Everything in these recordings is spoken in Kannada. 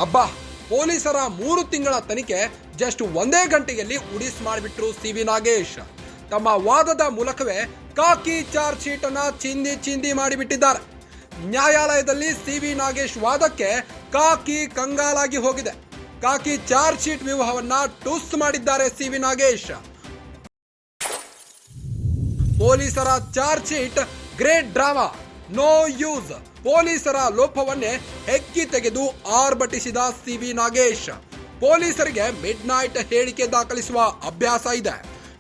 ಅಬ್ಬಾ, ಪೊಲೀಸರ 3 ತಿಂಗಳ ತನಿಖೆ ಜಸ್ಟ್ ಒಂದೇ ಗಂಟೆಯಲ್ಲಿ ಉಡಿಸ್ ಮಾಡಿಬಿಟ್ರು ಸಿ.ವಿ. ನಾಗೇಶ್. ತಮ್ಮ ವಾದದ ಮೂಲಕವೇ ಕಾಕಿ ಚಾರ್ಜ್ ಶೀಟ್ ಅನ್ನ ಚಿಂದಿ ಮಾಡಿಬಿಟ್ಟಿದ್ದಾರೆ. ನ್ಯಾಯಾಲಯದಲ್ಲಿ ಸಿ.ವಿ. ನಾಗೇಶ್ ವಾದಕ್ಕೆ ಕಾಕಿ ಕಂಗಾಲಾಗಿ ಹೋಗಿದೆ. ಕಾಕಿ ಚಾರ್ಜ್ ಶೀಟ್ ವ್ಯೂಹವನ್ನ ಟುಸ್ ಮಾಡಿದ್ದಾರೆ ಸಿ.ವಿ. ನಾಗೇಶ್. ಪೊಲೀಸರ charge sheet great drama, no use. ಪೊಲೀಸರ ಲೋಪವನ್ನೇ ಹೆಕ್ಕಿ ತೆಗೆದು ಆರ್ಭಟಿಸಿದ ಸಿ.ವಿ. ನಾಗೇಶ್. ಪೊಲೀಸರಿಗೆ ಮಿಡ್ ನೈಟ್ ಹೇಳಿಕೆ ದಾಖಲಿಸುವ ಅಭ್ಯಾಸ ಇದೆ.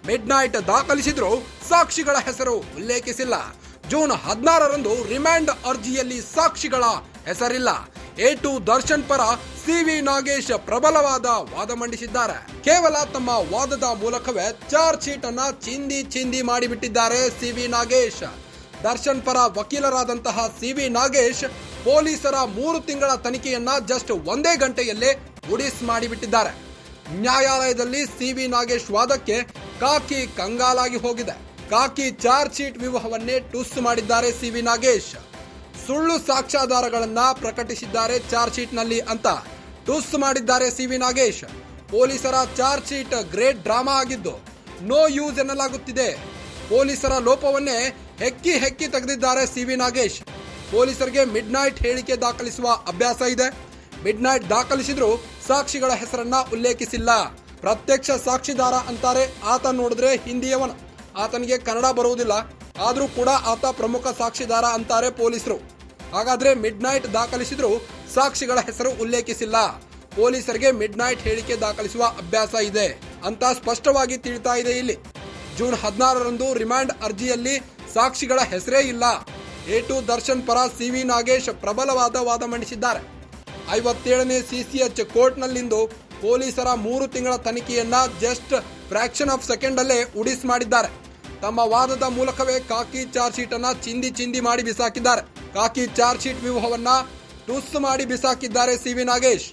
ಮಿಡ್ ನೈಟ್ ದಾಖಲಿಸಿದ್ರು ಸಾಕ್ಷಿಗಳ ಹೆಸರು ಉಲ್ಲೇಖಿಸಿಲ್ಲ. ಜೂನ್ 16ರಂದು ರಿಮ್ಯಾಂಡ್ ಅರ್ಜಿಯಲ್ಲಿ ಸಾಕ್ಷಿಗಳ ಹೆಸರಿಲ್ಲ. A2 ದರ್ಶನ್ ಪರ ಸಿ.ವಿ. ನಾಗೇಶ್ ಪ್ರಬಲವಾದ ವಾದ ಮಂಡಿಸಿದ್ದಾರೆ. ಕೇವಲ ತಮ್ಮ ವಾದದ ಮೂಲಕವೇ ಚಾರ್ಜ್ ಶೀಟ್ ಅನ್ನ ಚಿಂದಿ ಮಾಡಿಬಿಟ್ಟಿದ್ದಾರೆ ಸಿ.ವಿ. ನಾಗೇಶ್. ದರ್ಶನ್ ಪರ ವಕೀಲರಾದಂತಹ ಸಿ.ವಿ. ನಾಗೇಶ್ ಪೊಲೀಸರ 3 ತಿಂಗಳ ತನಿಖೆಯನ್ನ ಜಸ್ಟ್ ಒಂದೇ ಗಂಟೆಯಲ್ಲೇ ಉಡಿಸ್ ಮಾಡಿಬಿಟ್ಟಿದ್ದಾರೆ. ನ್ಯಾಯಾಲಯದಲ್ಲಿ ಸಿ.ವಿ. ನಾಗೇಶ್ ವಾದಕ್ಕೆ ಕಾಕಿ ಕಂಗಾಲಾಗಿ ಹೋಗಿದೆ. ಕಾಕಿ ಚಾರ್ಜ್ ಶೀಟ್ ವ್ಯೂಹವನ್ನೇ ಟುಸ್ ಮಾಡಿದ್ದಾರೆ ಸಿ.ವಿ. ನಾಗೇಶ್. ಸುಳ್ಳು ಸಾಕ್ಷ್ಯಾಧಾರಗಳನ್ನ ಪ್ರಕಟಿಸಿದ್ದಾರೆ ಚಾರ್ಜ್ ಶೀಟ್ ನಲ್ಲಿ ಅಂತ ಟುಸ್ ಮಾಡಿದ್ದಾರೆ ಸಿ.ವಿ. ನಾಗೇಶ್. ಪೊಲೀಸರ ಚಾರ್ಜ್ ಶೀಟ್ ಗ್ರೇಟ್ ಡ್ರಾಮಾ ಆಗಿದ್ದು ನೋ ಯೂಸ್ ಎನ್ನಲಾಗುತ್ತಿದೆ. ಪೊಲೀಸರ ಲೋಪವನ್ನೇ ಹೆಕ್ಕಿ ತೆಗೆದಿದ್ದಾರೆ ಸಿ.ವಿ. ನಾಗೇಶ್. ಪೊಲೀಸರಿಗೆ ಮಿಡ್ ನೈಟ್ ಹೇಳಿಕೆ ದಾಖಲಿಸುವ ಅಭ್ಯಾಸ ಇದೆ. ಮಿಡ್ ನೈಟ್ ದಾಖಲಿಸಿದ್ರು ಸಾಕ್ಷಿಗಳ ಹೆಸರನ್ನ ಉಲ್ಲೇಖಿಸಿಲ್ಲ. ಪ್ರತ್ಯಕ್ಷ ಸಾಕ್ಷಿದಾರ ಅಂತಾರೆ. ಆತ ನೋಡಿದ್ರೆ ಹಿಂದಿಯವನ, ಆತನಿಗೆ ಕನ್ನಡ ಬರುವುದಿಲ್ಲ, ಆದ್ರೂ ಕೂಡ ಆತ ಪ್ರಮುಖ ಸಾಕ್ಷಿದಾರ ಅಂತಾರೆ ಪೊಲೀಸರು. ಹಾಗಾದ್ರೆ ಮಿಡ್ ನೈಟ್ ದಾಖಲಿಸಿದ್ರು ಸಾಕ್ಷಿಗಳ ಹೆಸರು ಉಲ್ಲೇಖಿಸಿಲ್ಲ. ಪೊಲೀಸರಿಗೆ ಮಿಡ್ ನೈಟ್ ಹೇಳಿಕೆ ದಾಖಲಿಸುವ ಅಭ್ಯಾಸ ಇದೆ ಅಂತ ಸ್ಪಷ್ಟವಾಗಿ ತಿಳಿತಾ ಇದೆ ಇಲ್ಲಿ. ಜೂನ್ 16ರಂದು ರಿಮ್ಯಾಂಡ್ ಅರ್ಜಿಯಲ್ಲಿ ಸಾಕ್ಷಿಗಳ ಹೆಸರೇ ಇಲ್ಲ. A2 ದರ್ಶನ್ ಪರ ಸಿ.ವಿ. ನಾಗೇಶ್ ಪ್ರಬಲವಾದ ವಾದ ಮಂಡಿಸಿದ್ದಾರೆ. 57ನೇ CCH ಕೋರ್ಟ್ನಲ್ಲಿಂದು ಪೊಲೀಸರ 3 ತಿಂಗಳ ತನಿಖೆಯನ್ನ ಜಸ್ಟ್ ಫ್ರಾಕ್ಷನ್ ಆಫ್ ಸೆಕೆಂಡ್ ಅಲ್ಲೇ ಉಡಿಸ್ ಮಾಡಿದ್ದಾರೆ. ತಮ್ಮ ವಾದದ ಮೂಲಕವೇ ಕಾಕಿ ಚಾರ್ಜ್ ಶೀಟ್ ಅನ್ನ ಚಿಂದಿ ಮಾಡಿ ಬಿಸಾಕಿದ್ದಾರೆ. ಕಾಕಿ ಚಾರ್ಜ್ ಶೀಟ್ ವ್ಯೂಹವನ್ನ ಟುಸ್ ಮಾಡಿ ಬಿಸಾಕಿದ್ದಾರೆ ಸಿ.ವಿ. ನಾಗೇಶ್.